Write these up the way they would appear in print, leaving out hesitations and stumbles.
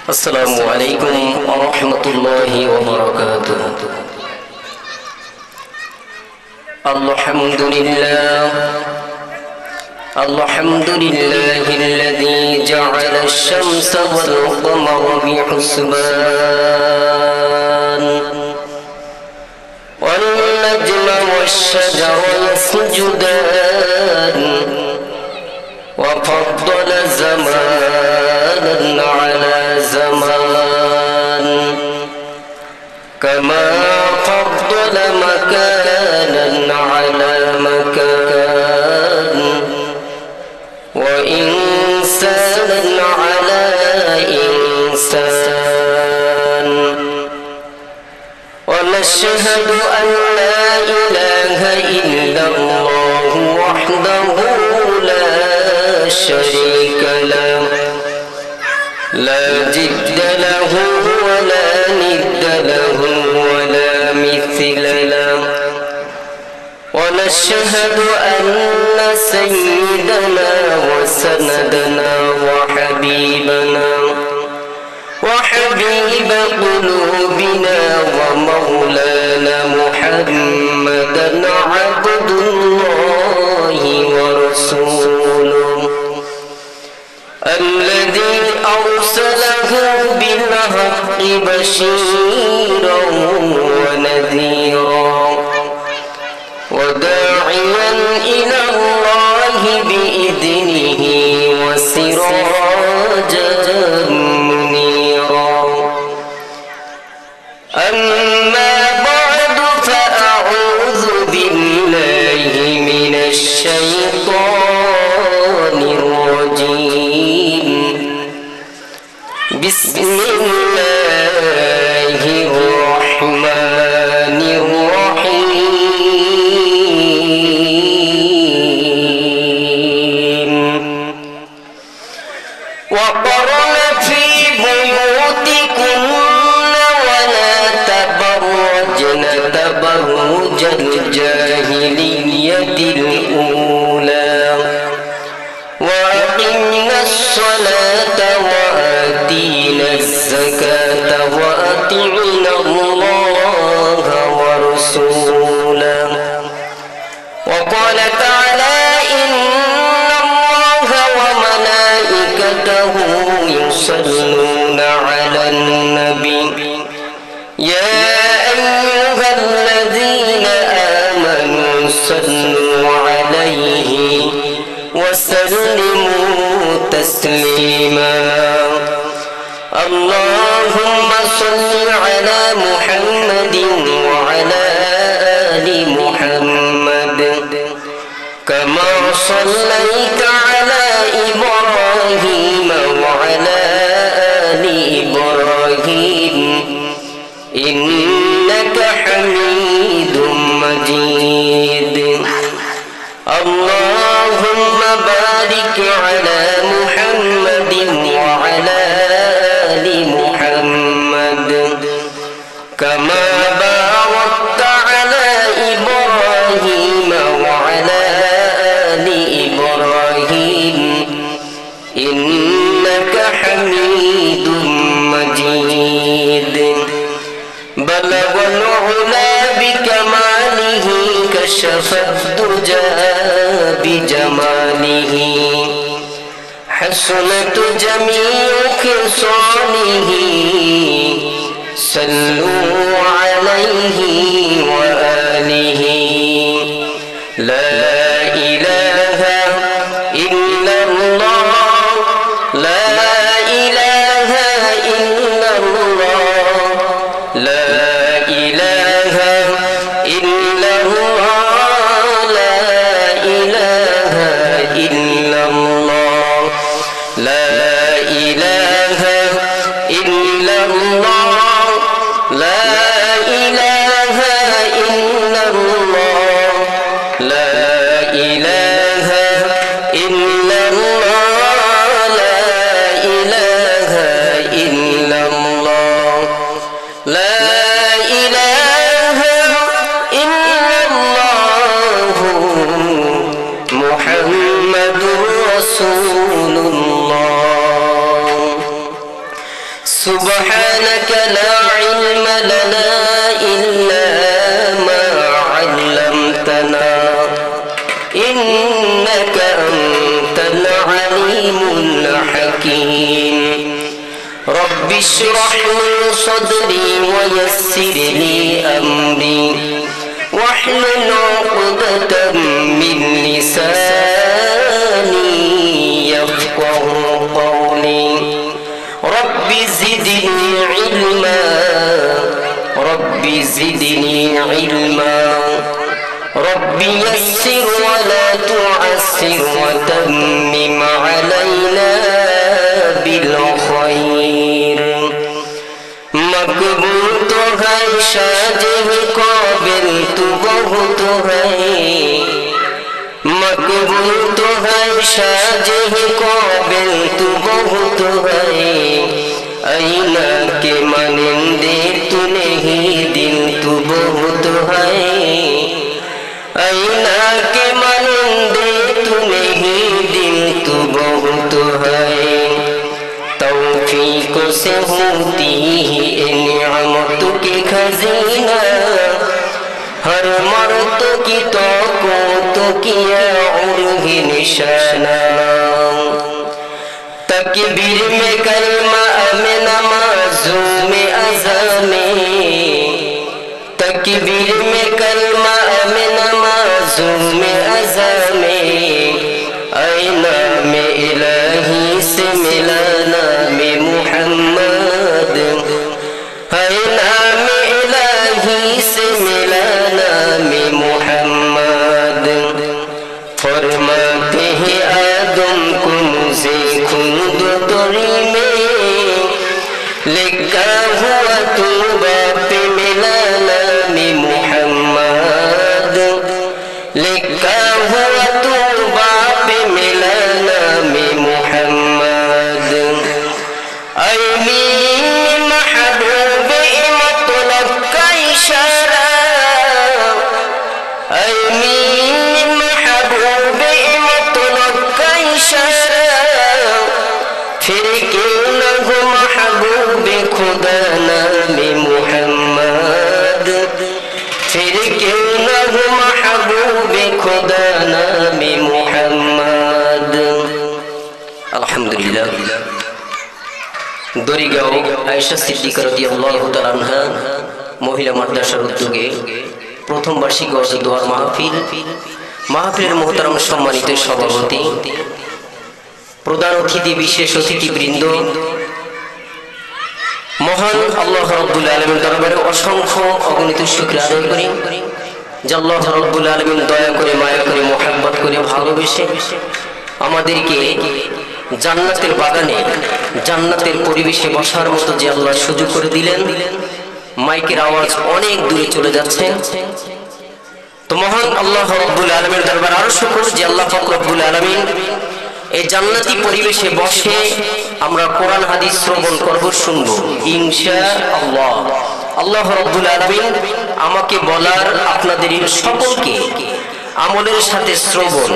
السلام عليكم ورحمة الله وبركاته. الحمد لله الذي جعل الشمس والقمر بحسبان والنجم والشجر يسجدان وفضل زمانا على زمان كما فضل مكانا على مكان وإنسانا على إنسان ونشهد أن لا إله إلا الله وحده لا شريك له لا جد له ولا ند له ولا مثل له ونشهد أن سيدنا وسندنا وحبيبنا وحبيب قلوبنا ومولانا محمدا عبد الله ورسوله الذي أرسله بالحق بشيرا ونذيرا وداعيا إلى الله بإذنه وسراجا منيرا. أما بعد فأعوذ بالله من الشيطان الرجيم. بسم الله الرحمن الرحيم. وقرن في بيوتكن ولا تبرجن تبرج الجاهلية الأولى وأقمنا الصلاة وآتينا الزكاة وأطعنا الله ورسوله. وقال تعالى إن الله وملائكته يصلون على النبي يا أيها الذين آمنوا صلوا عليه وسلموا تسليما. اللهم صل على محمد وعلى آل محمد كما صليت على إبراهيم وعلى آل إبراهيم إنك حميد مجيد. اللهم بارك على محمد وعلى آل محمد كما باركت على إبراهيم وعلى آل إبراهيم إنك حميد مجيد. بلغ العلا بكماله كشف الدجى بجماله حسنت جميع خصاله صلوا عليه وآله. لا إله إلا الله لا إله إلا الله لا إله إلا الله لا إله إلا الله لا إله إلا الله لا إله إلا الله لا إله إلا الله لا إله إلا الله لا إله إلا الله রাসূলুল্লাহ সুবহানাকা লা ইলমা লানা ইল্লা মা 'আল্লামতানা ইন্নাকা আনতাল আলিমুল হাকীম রব্বি ইশরাহ লি সাদরি ওয়া ইয়াসসির লি আমরি واحلل عقدة من لساني يفقهوا قولي رب زدني علما رب زدني علما رب يسر ولا تعسر وتمم علينا بالخير مقبول تو ہے شاجہ قابل تو بہت ہے مقبول تو ہے شاجہ قابل تو بہت ہے آئینہ کے مانندے تو نہیں دل تو بہت ہے آئینہ کے مانندے تو نہیں دل تو بہت ہے توفیق سے ہوتی ہے نعمت کے خزینہ ہر مرد کی تو کیا عرغ نشانہ تکبیر میں کلمہ میں نمازوں میں اذان میں تکبیر میں کلمہ میں نمازوں میں اذان میں آئینہ میں الہی سے ملانا میں محمد آئینہ میں الہی سے ملانا میں محمد فرماتے ہیں آدم کو مجھے خود توری میں لکھا ہوا توبہ پہ ملانا میں محمد لکھا ہوا توبہ پہ ملانا میں محمد اے میرے محبوب مطلب کا اشارہ اے میرے محبوب مطلب کا اشارہ پھر کیوں نہ ہو محبوب خدا نام محمد پھر کیوں نہ ہو محبوب خدا نام محمد الحمدللہ দরিগাঁও আয়েশা সিদ্দিকা রাদিয়াল্লাহু তাআলা আনহা মহিলা মাদ্রাসার উদ্যোগে প্রথম বার্ষিক ওয়াজ দোয়ার মাহফিলের মুহতারাম সম্মানিত সভাপতি প্রধান অতিথি বিশেষ অতিথিবৃন্দ মহান আল্লাহ রাব্বুল আলামিন দরবারে অসংখ্য অগণিত শুকরিয়া আদায় করি যে আল্লাহ রাব্বুল আলামিন দয়া করে মায়া করে মোহাব্বত করে ভালোবেসে আমাদেরকে জান্নাতের বাগানে জান্নাতের পরিবেশে বসার মতো যে আল্লাহ সুযোগ করে দিলেন মাইকের আওয়াজ অনেক দূরে চলে যাচ্ছে তো মহান আল্লাহ রাব্বুল আলামিনের দরবারে আরো শুকর যে আল্লাহ পাক রব্বুল আলামিন এই জান্নাতি পরিবেশে বসে আমরা কোরআন হাদিস শ্রবণ করব শুনব ইনশাআল্লাহ আল্লাহ রাব্বুল আলামিন আমাকে বলার আপনাদের সকলকে আমলের সাথে শ্রবণ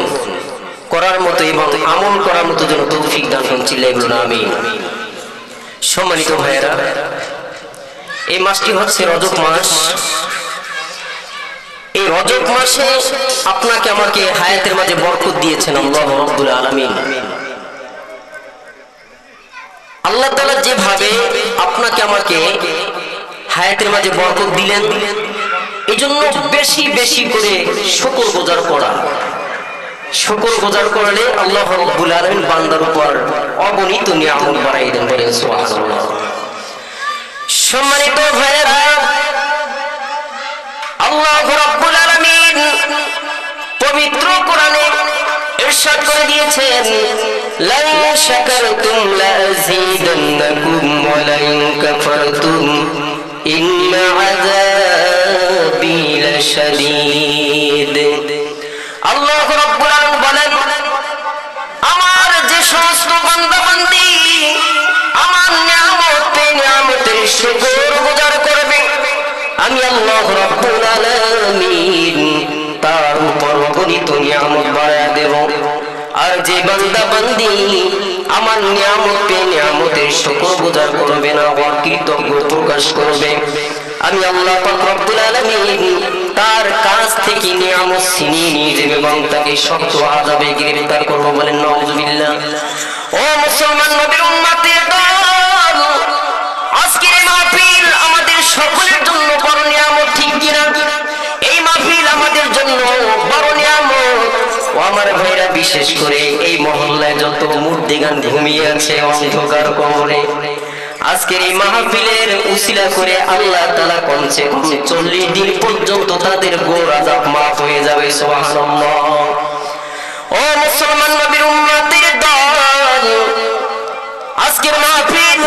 করার মতো এবং আমল করার মতো যেন তৌফিক দান করুন চিল্লায় বলুন আমিন সম্মানিত ভাইয়েরা এই মাসটি হচ্ছে রজব মাস এই রজব মাসে আপনাকে আমাকে হায়াতের মাঝে বরকত দিয়েছেন আল্লাহ রাব্বুল আলামিন আল্লাহ তাআলা যেভাবে আপনাকে আমাকে হায়াতের মাঝে বরকত দিলেন এজন্য বেশি বেশি করে শুকরগুজার করা শুকর গুজার করলে আল্লাহ রাব্বুল আলামিন বান্দার উপর অগণিত নিয়ামত বাড়াই দেন বলেন সুবহানাল্লাহ সম্মানিত ভাইরা আল্লাহ রাব্বুল আলামিন পবিত্র কোরআনে ইরশাদ করে দিয়েছেন লা শাকারতুম লা আযীদান্নাকুম ওয়া লা কাফারতুম ইন্না আযাবি লাশাদীদ আল্লাহ রাব্বুল আলামিন বলেন আমার যে সমস্ত বান্দা বান্দি আমার নিয়ামতের শুকরগুজার করবে আমি আল্লাহ রাব্বুল আলামিন তার উপর অগণিত নিয়ামত বাড়ায়া দেব আর যে বান্দা বান্দি আমার নিয়ামত পেয়ে নিয়ামতের শুকর গুজার করবে না, অকৃতজ্ঞ প্রকাশ করবে, আমি আল্লাহ পাক রব্বুল আলামিন তার কাছ থেকে নিয়ামত ছিনিয়ে নিয়ে যাবে এবং তাকে শক্ত আযাবে গ্রেফতার করব। বলেন নাউযুবিল্লাহ। ও মুসলমান নবীর উম্মতের দল, আজকের এই মাহফিল আমাদের সকলের জন্য বড় নিয়ামত, ঠিক কিনা? এই মাহফিল আমাদের জন্য বড় নিয়ামত। ও আমার ভাইরা, বিশেষ করে এই মহল্লায় যত মুর্দিগান ঘুমিয়ে আছে অন্ধকার কবরে, আজকের এই মাহফিলের উসিলা করে আল্লাহ তাআলা কমসে কম 40 দিন পর্যন্ত তাদের গোর আযাব মাফ হয়ে যাবে। সুবহানাল্লাহ। ও মুসলমান নবীর উম্মতের দল, আজকের মাহফিল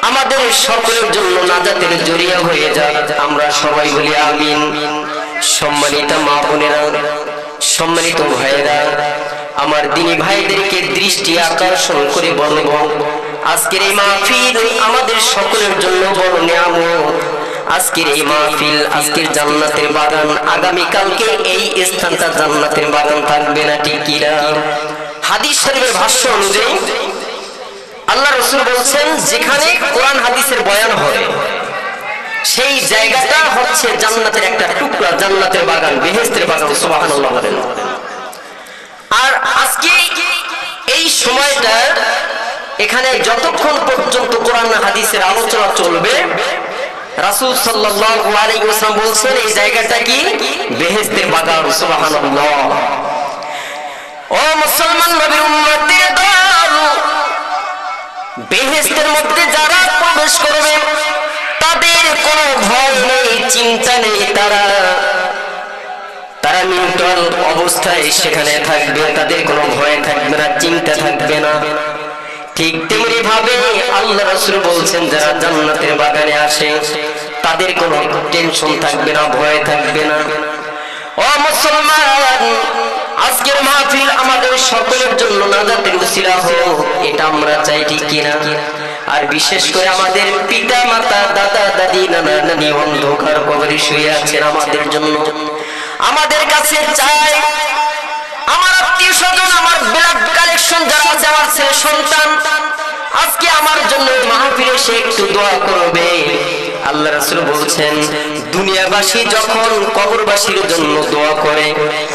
আমাদের সকলের জন্য নাজাতের জরিয়া হয়ে যায়, আমরা সবাই বলি আমিন। সম্মানিত মা বোনেরা, সম্মানিত ভাইয়েরা, আমার দিনী ভাইদেরকে দৃষ্টি আকর্ষণ করে বলব, আজকের এই মাহফিল আমাদের সকলের জন্য বড় নিয়ামত। আজকের এই মাহফিল, আজকের জান্নাতের বাগান, আগামী কালকে এই স্থানটা জান্নাতের বাগান থাকবে না, ঠিক কি না? হাদিস শরীফের ভাষ্য অনুযায়ী আল্লাহ রাসূল বলেন, যেখানে কোরআন হাদিসের বয়ান হয় সেই জায়গাটা হচ্ছে জান্নাতের একটা টুকরা, জান্নাতের বাগান, বেহেশতের বাগান। সুবহানাল্লাহ বলেন। আর আজকে এই সময়টা এখানে যতক্ষণ পর্যন্ত কোরআন হাদিসের আলোচনা চলবে, রাসূল সাল্লাল্লাহু আলাইহি ওয়াসাল্লাম বলেন এই জায়গাটা কি? বেহেশতের বাগান। সুবহানাল্লাহ। ও মুসলমান নবীর উম্মতের দল, বেহেশতের মধ্যে যারা প্রবেশ করবে তাদের কোনো ভয় নেই, চিন্তা নেই, তারা নিউট্রাল অবস্থায় সেখানে থাকবে, তাদের কোনো ভয় থাকবে না, চিন্তা থাকবে না। ঠিক তেমনি ভাবে আল্লাহ রাসূল বলছেন, যারা জান্নাতের বাগানে আসে তাদের কোনো টেনশন থাকবে না, ভয় থাকবে না। ও মুসলমান, আজকের মাহফিল আমাদের সকলের জন্য নাজাতের উসিলা হোক, এটা আমরা চাই, ঠিক কিনা? আর বিশেষ করে আমাদের পিতা মাতা, দাদা দাদি, নানা নানি অন্ধকার কবরে শুয়ে আছেন, আমাদের জন্য, আমাদের কাছে চাই, আমার আত্মীয় স্বজন, আমার ব্লাড কালেকশন যারা আছে, আমার ছেলে সন্তান, আজকে আমার জন্য মাহফিলে এসে একটু দোয়া করবে। আল্লাহ রাসূল বলছেন, দুনিয়াবাসী যখন কবরবাসীর জন্য দোয়া করে,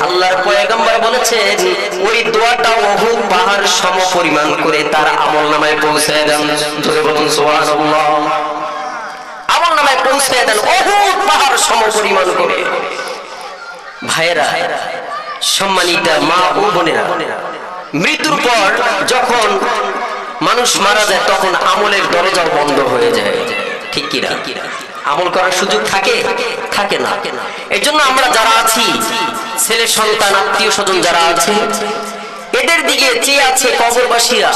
আল্লাহর পয়গম্বর বলেছেন ওই দোয়াটা উহুদ পাহাড় সম পরিমাণ করে তার আমলনামায় পৌঁছায় দেন। জোরে বলুন সুবহানাল্লাহ। আমলনামায় পৌঁছায় দেন উহুদ পাহাড় সম পরিমাণ করে। ভাইরা, সম্মানিত মা ও বোনেরা, মৃত্যুর পর যখন মানুষ মারা যায় তখন আমলের দরজাও বন্ধ হয়ে যায়, ঠিক কি না? আমল করার সুযোগ থাকে না। এর জন্য আমরা যারা আছি, ছেলে সন্তান, আত্মীয় স্বজন যারা আছে, এদের দিকে চেয়ে আছে কবরবাসীরা,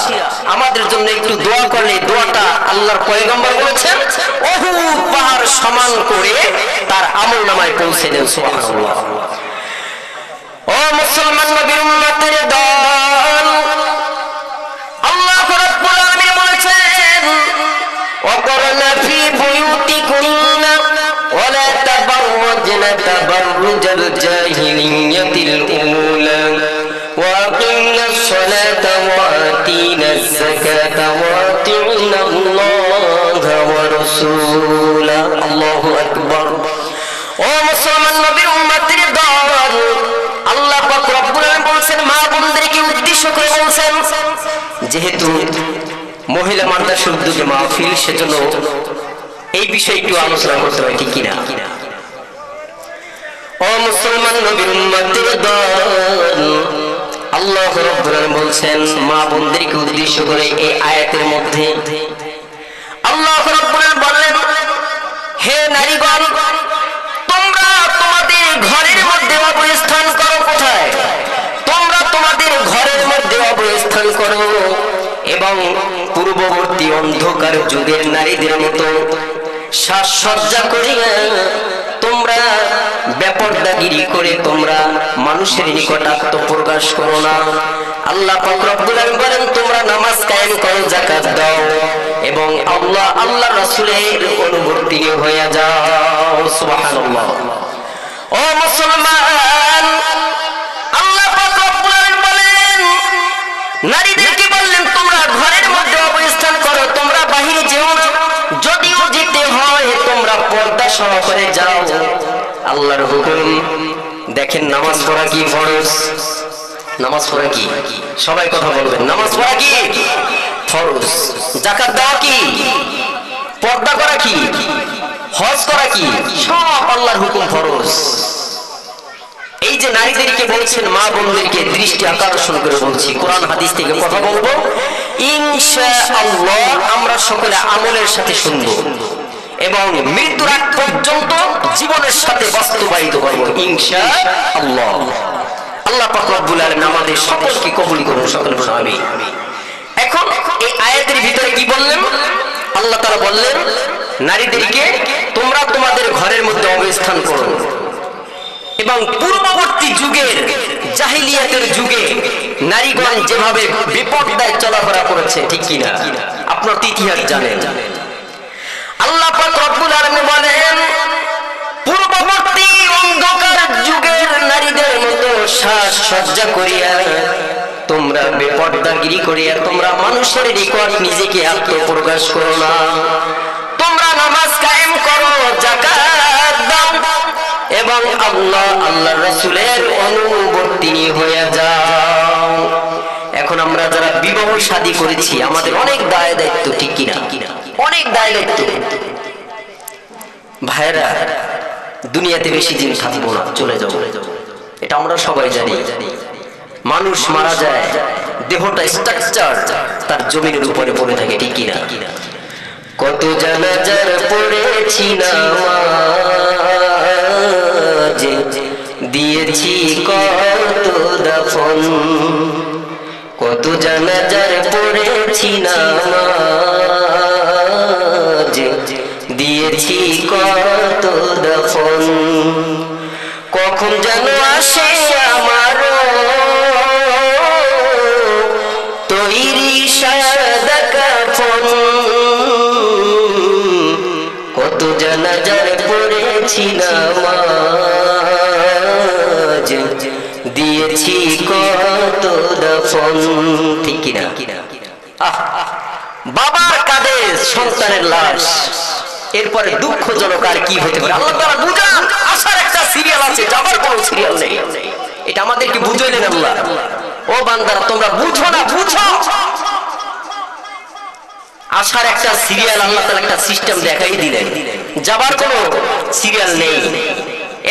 আমাদের জন্য একটু দোয়া করলে দোয়াটা আল্লাহর পয়গম্বর বলেছেন উহুদ পাহাড় সমান করে তার আমলনামায় পৌঁছে দেন। সুবহানাল্লাহ। ও মুসলমান নবীর উম্মতের দল, আল্লাহ রাব্বুল আলামিন বলেছেন, ওয়াকরনা ফি বুয়ুতিকুন্না ওয়ালা তাবাররাজনা তাবাররুজাল জাহিলিয়াতিল উলা ওয়াকিমনাস সালাতা ওয়া আতিনাজ যাকাতা ওয়া আতিউনাল্লাহা ওয়া রাসূলাহু। আল্লাহু আকবার। ও মুসলমান নবীর উম্মতের দল, আল্লাহ পাক রব্বুল আলামিন বলেন, মা বোনদেরকে উদ্দেশ্য করে বলেন, যেহেতু মহিলা মাদ্রাসার উদ্যোগে মাহফিল, সেজন্য এই বিষয়ে একটু আলোচনা করতে হয়, ঠিক কিনা? ও মুসলমান নবীর উম্মতের দল, আল্লাহ রাব্বুল আলামিন বলেন মা বোনদেরকে উদ্দেশ্য করে এই আয়াতের মধ্যে আল্লাহ রাব্বুল আলামিন বললেন, হে নারীগণ, তোমরা তোমাদের ঘরের মধ্যে অবস্থান করো। কোথায়? তোমরা তোমাদের ঘরের মধ্যে অবস্থান করো এবং পূর্ববর্তী অন্ধকার যুগের নারীদের মতো সাজসজ্জা করিয়া তোমরা বেপরদাগিরি করে তোমরা মানুষের নিকট আত্মপ্রকাশ করো না। আল্লাহ পাক রব্বুল আলামিন বলেন, তোমরা নামাজ কায়েম করো, যাকাত দাও এবং আল্লাহ রাসূলের অনুবর্তী হয়ে যাও। সুবহানাল্লাহ। ও মুসলমান, আল্লাহ পাক রব্বুল আলামিন বলেন, পর্দা সহকারে যাও, আল্লাহর হুকুম। দেখেন নামাজ পড়া কি ফরজ, নামাজ পড়া কি, সবাই কথা বলবেন, নামাজ পড়া কি ফরজ, যাকাত দেওয়া কি, পর্দা করা কি, হজ করা কি, সব আল্লাহর হুকুম ফরজ। এই যে নারীদেরকে বলছেন, মা বোনদেরকে দৃষ্টি আকর্ষণ করে বলছি, কোরআন হাদিস থেকে কথা বলবো ইনশাআল্লাহ। আমরা সকলে আমলের সাথে শুনবো এবং মৃত্যুর আগ পর্যন্ত জীবনের সাথে বাস্তবায়িত করবো ইনশাআল্লাহ। আল্লাহ পাক রব্বুল আলামিন আমাদের সকলকে কবুল করুন, সকলে বলুন আমিন। এখন এই আয়াতের ভিতরে কি বললেন? আল্লাহ তাআলা বললেন নারীদেরকে তোমরা তোমাদের ঘরের মধ্যে অবস্থান করো। এবং পূর্ববর্তী যুগের জাহিলিয়াতের যুগে নারীগণ যেভাবে বিপর্দায় চলাফেরা করেছে, ঠিক কিনা? আপনার ইতিহাস জানেন। আল্লাহ পাক রব্বুল আলামিন বলেন পূর্ববর্তী অন্ধকার যুগের নারীদের মতো সাজসজ্জা করিয়া তোমরা বেপর্দাগিরি করিয়া তোমরা মানুষের নিকট নিজেকে আত্মপ্রকাশ করো না। তোমরা নামাজ কায়েম করো, যাকাত দাও এবং আল্লাহর রাসূলের অনুবর্তী হয়ে যাও। এখন আমরা যারা বিবাহ শাদী করেছি আমাদের অনেক দায় দায়িত্ব, ঠিক কিনা? অনেক দায় দায়িত্ব। ভাইরা, দুনিয়াতে বেশি দিন থাকবো না, চলে যাবো, এটা আমরা সবাই জানি। মানুষ মারা যায়, দেহটা স্ট্রাকচার তার জমিনের উপরে পড়ে থাকে, ঠিক কিনা? কত জানাজার পড়েছি নামাজ, দিয়েছি কত দাফন, কত জানাজার পড়েছি নামাজ, দিয়েছি কত দাফন, কখন যেন আসে আমার তৈরি সাদা কাফন, কত জানাজার পড়েছি নামাজ, দিয়েছি কত দাফন, ঠিক কিনা? বাবার কাঁধে সন্তানের লাশ, এরপরে দুঃখজনক আর কি হতে পারে? আল্লাহ তাআলা বুঝান, আসার একটা সিরিয়াল আছে, যাবার কোনো সিরিয়াল নেই। এটা আমাদেরকে বুঝাইলেন আল্লাহ। ও বান্দারা, তোমরা বুঝো না, বুঝো, আসার একটা সিরিয়াল আল্লাহ তাআলা একটা সিস্টেম দেখাই দিলেন, যাবার কোনো সিরিয়াল নেই।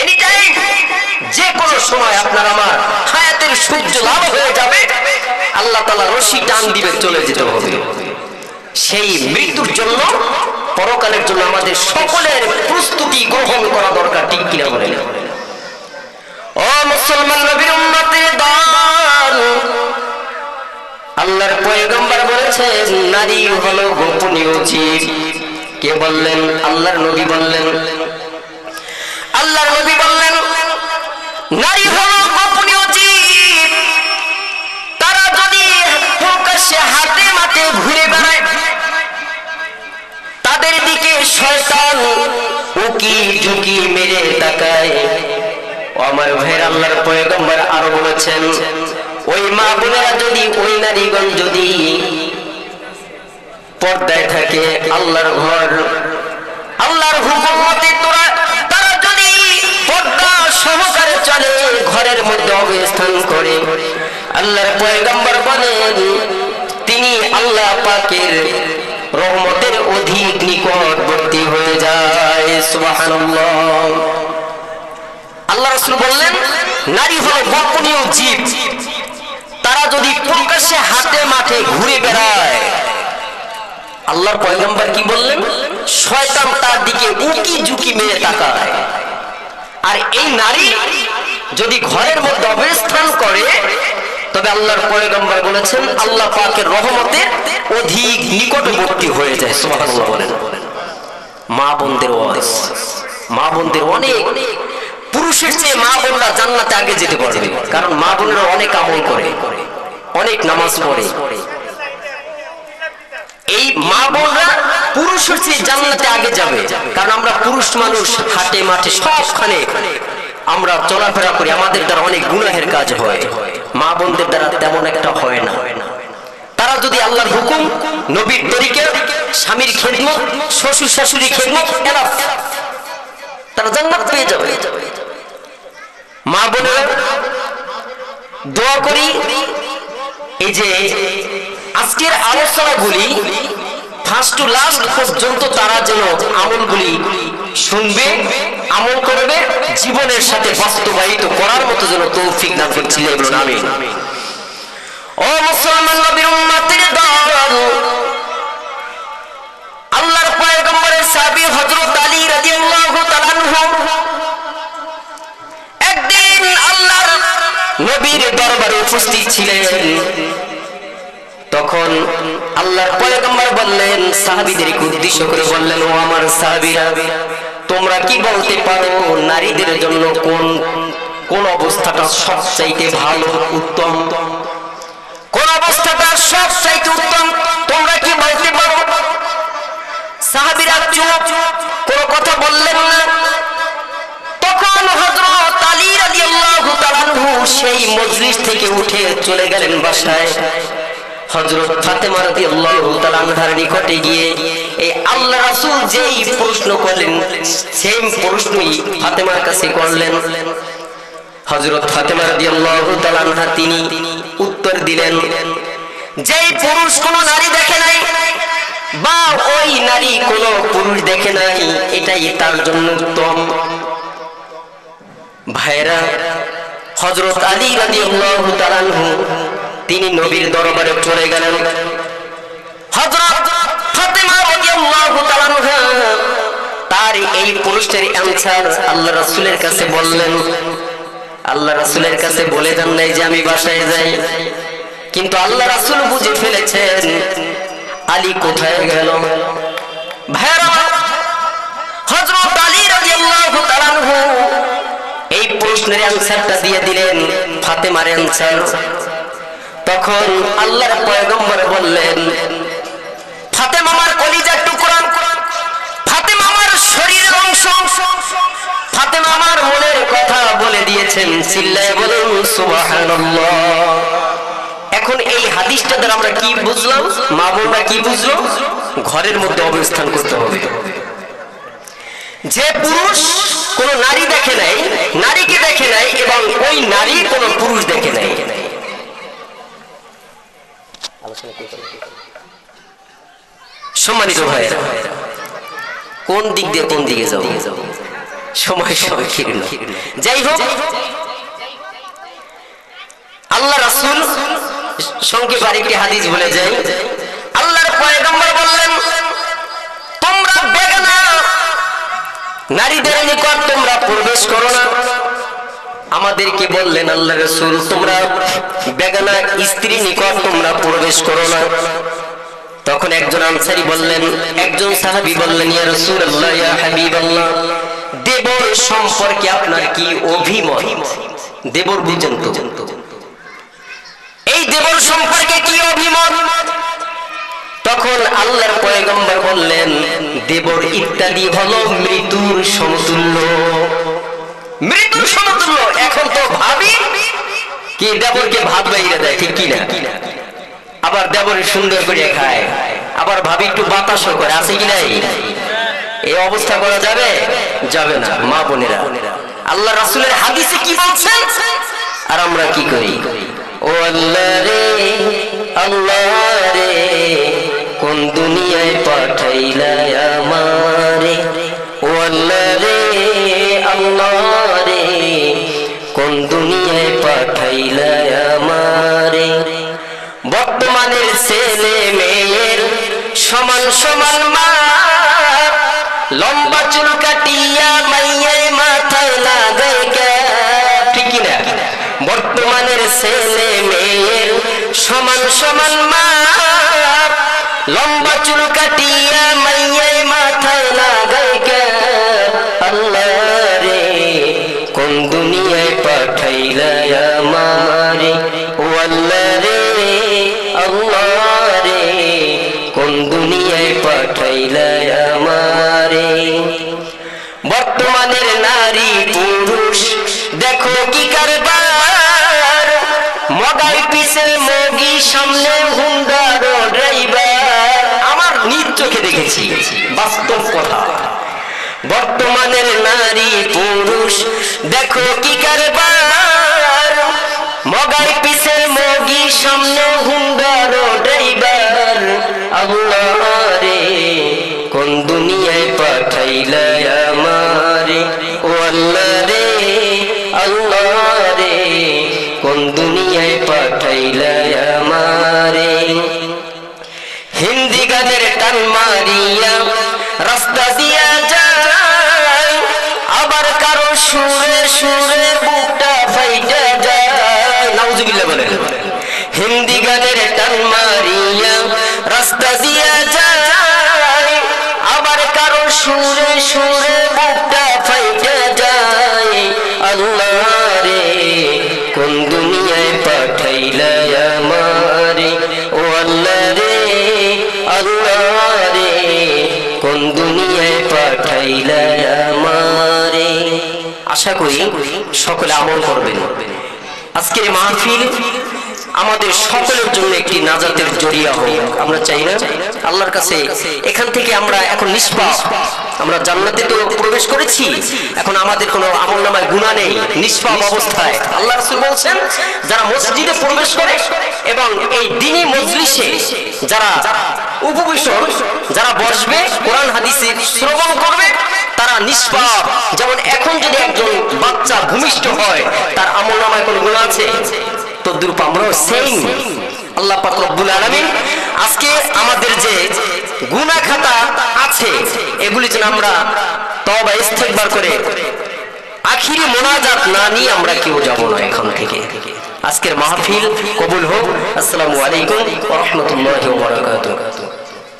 এনি টাইম, যে কোনো সময় আপনার আমার হায়াতের সূর্য লাভ হয়ে যাবে, আল্লাহ তাআলা রশি টান দিবে, চলে যেতে হবে। সেই মৃত্যুর জন্য, পরকালের জন্য আমাদের সকলের প্রস্তুতি গ্রহণ করা দরকার, ঠিক কিনা বলেন? ও মুসলমান নবীর উম্মতের দল, আল্লাহর পয়গম্বর বলেছেন নারী হলো গোপনীয় জীব। কে বললেন? আল্লাহর নবী বললেন। আল্লাহর নবী বললেন নারী হলো গোপনীয় জীব, তারা যদি প্রকাশ্যে হাতে মাঠে ঘুরে বেড়ায়, তাদের দিকে শয়তান উকি ঝুঁকি মেরে তাকায়। আমার ভাইয়ের, আল্লাহর পয়গম্বর আরো বলেছেন ওই মা বোনেরা যদি, ওই নারীগণ যদি পর্দায় থাকে, আল্লাহর ঘর, আল্লাহর হুকুম মতে তারা যদি পর্দা সহকারে চলে, ঘরের মধ্যে অবস্থান করে, আল্লাহর পয়গম্বর বলেন তিনি আল্লাহ পাকের রহমতের অধিক নিকটবর্তী হয়ে যায়। সুবহানাল্লাহ। আল্লাহ রাসূল বললেন নারী হলো গোপনীয় জীব, তারা যদি প্রকাশ্যে হাতে মাঠে ঘুরে বেড়ায়, আল্লাহর পয়গম্বর কি বললেন? শয়তান তার দিকে উকি ঝুঁকি মেরে তাকায়। আর এই নারী যদি ঘরের মধ্যে অবস্থান করে, তবে আল্লাহর পয়গম্বর বলেছেন আল্লাহ পাকের রহমতের অধিক নিকটবর্তী হয়ে যায়। সুবহানাল্লাহ বলেন। মা বোনদের ওয়াজ, মা বোনদের অনেক, পুরুষের চেয়ে মা বোনরা জান্নাতে আগে যেতে পারবে, কারণ মা বোনেরা অনেক আমল করে, অনেক নামাজ পড়ে। এই মা বোনরা পুরুষের চেয়ে জান্নাতে আগে যাবে, কারণ আমরা পুরুষ মানুষ হাটে মাঠে সবখানে আমরা চলাফেরা করি, আমাদের দ্বারা অনেক গুনাহের কাজ হয়, মা বোনদের দ্বারা তেমন একটা হয় না। তারা যদি আল্লাহর হুকুম, নবীর তরিকা, স্বামীর খেদমত, শ্বশুর শাশুড়ি খেদমত, এনাফ, তারা জান্নাত পেয়ে যাবে। মা বোনেরা, দোয়া করি এই যে আজকের আলোচনাগুলি ফার্স্ট টু লাস্ট পর্যন্ত তারা যেন আমলগুলি শুনবে, আমল করবে, জীবনের সাথে বাস্তবায়িত করার মতো যেন তৌফিক দান করছিলেন। বলুন আমিন। ও মুসলমান নবীর উম্মতের দল, আল্লাহর পয়গম্বরের সাহাবী হযরত আলী রাদিয়াল্লাহু তাআলা আনহু একদিন আল্লাহর নবীর দরবারে উপস্থিত ছিলেন। তখন আল্লাহর পয়গম্বর বললেন, সাহাবীদেরকে উদ্দেশ্য করে বললেন, ও আমার সাহাবীরা, তোমরা কি বলতে পারো নারীদের জন্য কোন কোন অবস্থাটা সবচাইতে ভালো, উত্তম? কোন অবস্থাটা সবচাইতে উত্তম তোমরা কি বলতে পারো? সাহাবীরা চুপ, কোনো কথা বললেন না। তখন হযরত আলী রাদিয়াল্লাহু তাআলা আনহু সেই মজলিস থেকে উঠে চলে গেলেন বাসায়। হযরত ফাতেমা রাদিয়াল্লাহু তাআলা আনহার নিকটে গিয়ে এই আল্লাহ রাসূল যেই প্রশ্ন করলেন সেই প্রশ্নই ফাতেমার কাছে করলেন। হযরত ফাতেমা রাদিয়াল্লাহু তাআলা আনহা তিনি উত্তর দিলেন, যেই পুরুষ কোন নারী দেখে নাই বা ওই নারী কোন পুরুষ দেখে নাই, এটাই তার জন্য উত্তম। ভাইরা, হযরত আলী রাদিয়াল্লাহু তাআলা আনহু তিনি নবীর দরবারে চলে গেলেন। হযরত ফাতেমা রাদিয়াল্লাহু তাআলা আনহা তার এই প্রশ্নের অ্যানসার আল্লাহ রাসূলের কাছে বললেন। আল্লাহ রাসূলের কাছে বলে যান নাই যে আমি বাসায় যাই, কিন্তু আল্লাহ রাসূল বুঝে ফেলেছেন আলী কোথায় গেল। ভাইরা, হযরত আলী রাদিয়াল্লাহু তাআলা আনহু এই প্রশ্নের অ্যানসারটা দিয়ে দিলেন, ফাতেমার অ্যানসার। তখন আল্লাহর পয়গম্বর বললেন, ফাতেমা আমার কলিজার টুকরা, ফাতেমা আমার শরীরের অংশ, ফাতেমা আমার মনের কথা বলে দিয়েছেন। চিল্লায়ে বলুন সুবহানাল্লাহ। এখন এই হাদিসটা দ্বারা আমরা কি বুঝলাম, মা বোনরা কি বুঝলো? ঘরের মধ্যে অবস্থান করতে হবে। যে পুরুষ কোন নারী দেখে নাই, নারীকে দেখে নাই, এবং ওই নারী কোন পুরুষ দেখে নাই। সম্মানিত ভাইয়েরা, কোন দিক দিয়ে কোন দিকে যাও, সময় সংকীর্ণ। যাই হোক, আল্লাহ রাসূল সংক্ষেপে আরেকটি হাদিস বলে যাই। আল্লাহর পয়গম্বর বললেন, তোমরা বেগানা নারীদের নিকট তোমরা প্রবেশ করো না। আমাদেরকে বললেন আল্লাহ রাসূল, তোমরা বেগানা স্ত্রী নিকট তোমরা প্রবেশ করো না। তখন একজন আনসারী বললেন, একজন সাহাবী বললেন, ইয়া রাসূলুল্লাহ, ইয়া হাবিবাল্লাহ, দেবর সম্পর্কে আপনার কি অভিমত? দেবর বুঝেন তো, এই দেবর সম্পর্কে কি অভিমত? তখন আল্লাহর পয়গম্বর বললেন, দেবর ইত্যাদি হলো মৃত্যুর সমতুল্য। মৃত্যুর সমতুল্য। এখন তো ভাবি কি দেবরকে ভাত বাইরে দেয়, ঠিক কি না? আবার দেবর সুন্দর করে খায়, আবার ভাবি একটু বাতাসও করে, আছে কি নাই? এই অবস্থা করা যাবে? যাবে না। মা বোনেরা, আল্লাহ রাসূলের হাদিসে কি বলছেন আর আমরা কি করি? ও আল্লাহ রে, আল্লাহ রে, কোন দুনিয়ায় পাঠাইলা আমারে। ও আল্লাহ রে, আল্লাহ রে, কোন দুনিয়ায় পাঠাইলা আমারে। বর্তমানের ছেলে মেয়ের সমান সমান মা, লম্বা চুল কাটিয়া মাইয়ায় মাথায় লাগায় ক্যাপ, ঠিক কিনা? বর্তমানের ছেলে মেয়ের সমান সমান মা, লম্বা চুল কাটিয়া মাইয়ায় মাথায় লাগায় ক্যাপ। আল্লাহ রে, কোন দুনিয়ায় পাঠাইলা আমারে। ও আল্লাহ রে, আল্লাহ রে, কোন দুনিয়ায় পাঠাইলা আমারে। বর্তমানের নারী পুরুষ দেখো কি কারবার, মগাই পিছে মগি, সামনে হুন্ডার ড্রাইভার। আমার নিজ চোখে দেখেছি, বাস্তব কথা। বর্তমানের নারী পুরুষ দেখো কি কারবার, মগার পিছে মগি সামনে হুন্ডার ড্রাইভার। আল্লাহ রে কোন দুনিয়ায় পাঠাইলা আমারে, ও আল্লাহ রে আল্লাহ রে কোন দুনিয়ায় পাঠাইলা আমারে। হিন্দি গানের টান মারিয়া রাস্তা দিয়া যায়, আবার কারো সুরে সুরে বুকটা ফাইটা যায়। নাউজুবিল্লাহ বলেন। হিন্দি গানের টান মারিয়া রাস্তা দিয়া যায়, আবার কারো সুরে সুরে বুকটা ফাইটা যায়। আল্লাহ রে কোন দুনিয়ায় পাঠাইলা আমারে, ও আল্লাহ রে আল্লাহ রে কোন দুনিয়ায় পাঠাইলা আমারে। আশা করি সকলে আমল করবেন। আজকের মাহফিল আমাদের সকলের জন্য একটি নাজাতের জরিয়া হোক, আমরা চাই না? আল্লাহর কাছে এখান থেকে আমরা এখন নিষ্পাপ, আমরা জান্নাতে তো প্রবেশ করেছি, এখন আমাদের কোনো আমলনামায় গুনাহ নেই, নিষ্পাপ অবস্থায়। আল্লাহ রাসূল বলছেন যারা মসজিদে প্রবেশ করে এবং এই দ্বীনি মজলিসে যারা উপবিষ্ট, যারা বসবে, কোরআন হাদিস শ্রবণ করবে, তারা নিষ্পাপ। যেমন এখন যদি একজন বাচ্চা ভূমিষ্ঠ হয়, তার আমলনামায় কোনো গুনাহ আছে? তদ্রূপ আমরাও সেম। আল্লাহ পাক রব্বুল আলামিন আজকে আমাদের যে গুনাহ খাতা আছে এগুলি যেন আমরা তওবা ইস্তেগফার করে আখিরি মোনাজাত না নিয়ে আমরা কেউ যাব না এখান থেকে। আজকের মাহফিল কবুল হোক। আসসালামু আলাইকুম ওয়া রাহমাতুল্লাহি ওয়া বারাকাতুহু।